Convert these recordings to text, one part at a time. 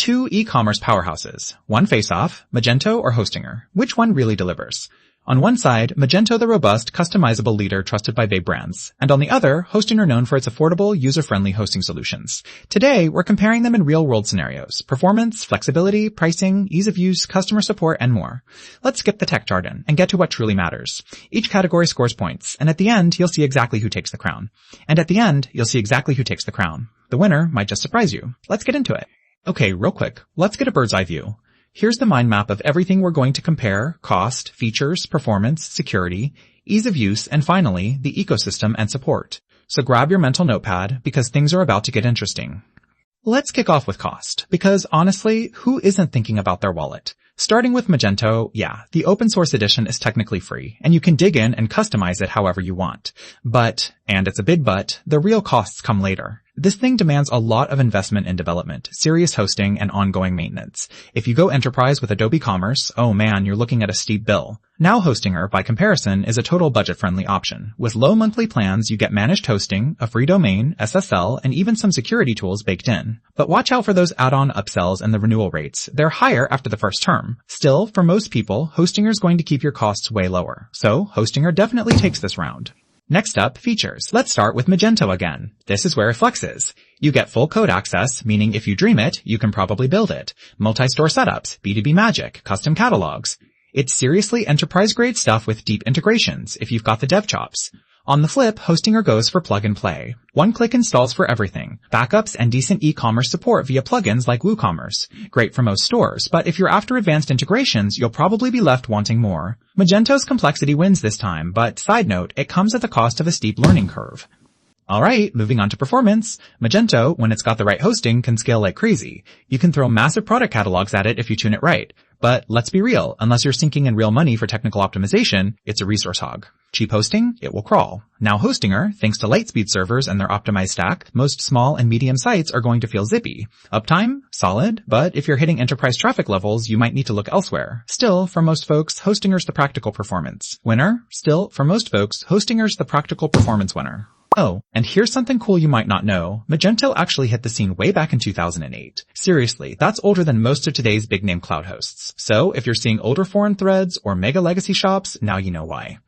two e-commerce powerhouses. One face-off, Magento or Hostinger. Which one really delivers? On one side, Magento the robust, customizable leader trusted by big brands, and on the other, Hostinger known for its affordable, user-friendly hosting solutions. Today, we're comparing them in real-world scenarios: performance, flexibility, pricing, ease of use, customer support, and more. Let's skip the tech jargon and get to what truly matters. Each category scores points, and at the end, you'll see exactly who takes the crown. The winner might just surprise you. Let's get into it. Okay, real quick, let's get a bird's eye view. Here's the mind map of everything we're going to compare: cost, features, performance, security, ease of use, and finally, the ecosystem and support. So grab your mental notepad because things are about to get interesting. Let's kick off with cost, because honestly, who isn't thinking about their wallet? Starting with Magento, yeah, the open source edition is technically free, and you can dig in and customize it however you want. But, and it's a big but, the real costs come later. This thing demands a lot of investment in development, serious hosting, and ongoing maintenance. If you go enterprise with Adobe Commerce, oh man, you're looking at a steep bill. Now Hostinger, by comparison, is a total budget-friendly option. With low monthly plans, you get managed hosting, a free domain, SSL, and even some security tools baked in. But watch out for those add-on upsells and the renewal rates. They're higher after the first term. Still, for most people, Hostinger is going to keep your costs way lower. So, Hostinger definitely takes this round. Next up, features. Let's start with Magento again. This is where it flexes. You get full code access, meaning if you dream it, you can probably build it. Multi-store setups, B2B magic, custom catalogs. It's seriously enterprise-grade stuff with deep integrations, if you've got the dev chops. On the flip, Hostinger goes for plug and play. One-click installs for everything. Backups and decent e-commerce support via plugins like WooCommerce. Great for most stores, but if you're after advanced integrations, you'll probably be left wanting more. Magento's complexity wins this time, but side note, it comes at the cost of a steep learning curve. Alright, moving on to performance. Magento, when it's got the right hosting, can scale like crazy. You can throw massive product catalogs at it if you tune it right. But let's be real, unless you're sinking in real money for technical optimization, it's a resource hog. Cheap hosting? It will crawl. Now Hostinger, thanks to Lightspeed servers and their optimized stack, most small and medium sites are going to feel zippy. Uptime? Solid, but if you're hitting enterprise traffic levels, you might need to look elsewhere. Still, for most folks, Hostinger's the practical performance winner. Oh, and here's something cool you might not know. Magento actually hit the scene way back in 2008. Seriously, that's older than most of today's big-name cloud hosts. So, if you're seeing older foreign threads or mega legacy shops, now you know why.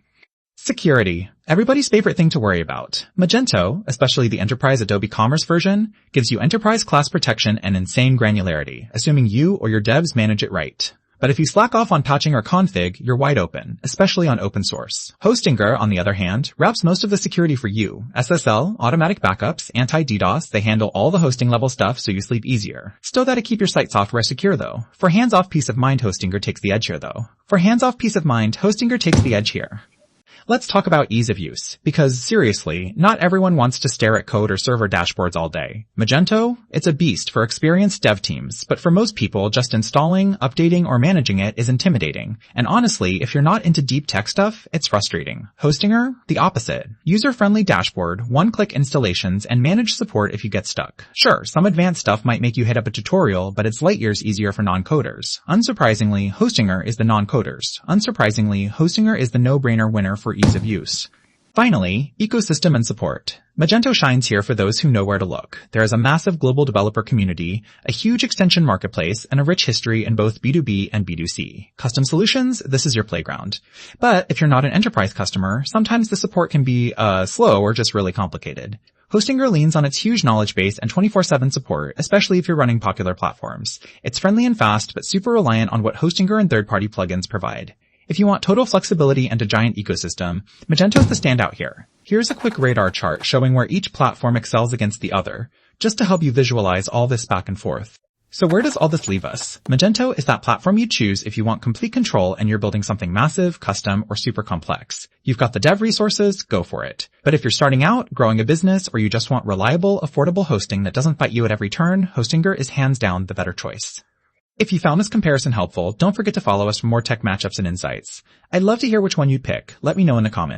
Security. Everybody's favorite thing to worry about. Magento, especially the enterprise Adobe Commerce version, gives you enterprise class protection and insane granularity, assuming you or your devs manage it right. But if you slack off on patching or config, you're wide open, especially on open source. Hostinger, on the other hand, wraps most of the security for you. SSL, automatic backups, anti-DDoS, they handle all the hosting level stuff so you sleep easier. Still gotta keep your site software secure though. For hands-off peace of mind, Hostinger takes the edge here. Let's talk about ease of use, because seriously, not everyone wants to stare at code or server dashboards all day. Magento? It's a beast for experienced dev teams, but for most people, just installing, updating, or managing it is intimidating. And honestly, if you're not into deep tech stuff, it's frustrating. Hostinger? The opposite. User-friendly dashboard, one-click installations, and managed support if you get stuck. Sure, some advanced stuff might make you hit up a tutorial, but it's light years easier for non-coders. Unsurprisingly, Hostinger is the non-coders. Unsurprisingly, Hostinger is the no-brainer winner for ease of use. Finally, ecosystem and support. Magento shines here for those who know where to look. There is a massive global developer community, a huge extension marketplace, and a rich history in both B2B and B2C. Custom solutions? This is your playground. But if you're not an enterprise customer, sometimes the support can be slow or just really complicated. Hostinger leans on its huge knowledge base and 24/7 support, especially if you're running popular platforms. It's friendly and fast, but super reliant on what Hostinger and third-party plugins provide. If you want total flexibility and a giant ecosystem, Magento is the standout here. Here's a quick radar chart showing where each platform excels against the other, just to help you visualize all this back and forth. So where does all this leave us? Magento is that platform you choose if you want complete control and you're building something massive, custom, or super complex. You've got the dev resources, go for it. But if you're starting out, growing a business, or you just want reliable, affordable hosting that doesn't fight you at every turn, Hostinger is hands down the better choice. If you found this comparison helpful, don't forget to follow us for more tech matchups and insights. I'd love to hear which one you'd pick. Let me know in the comments.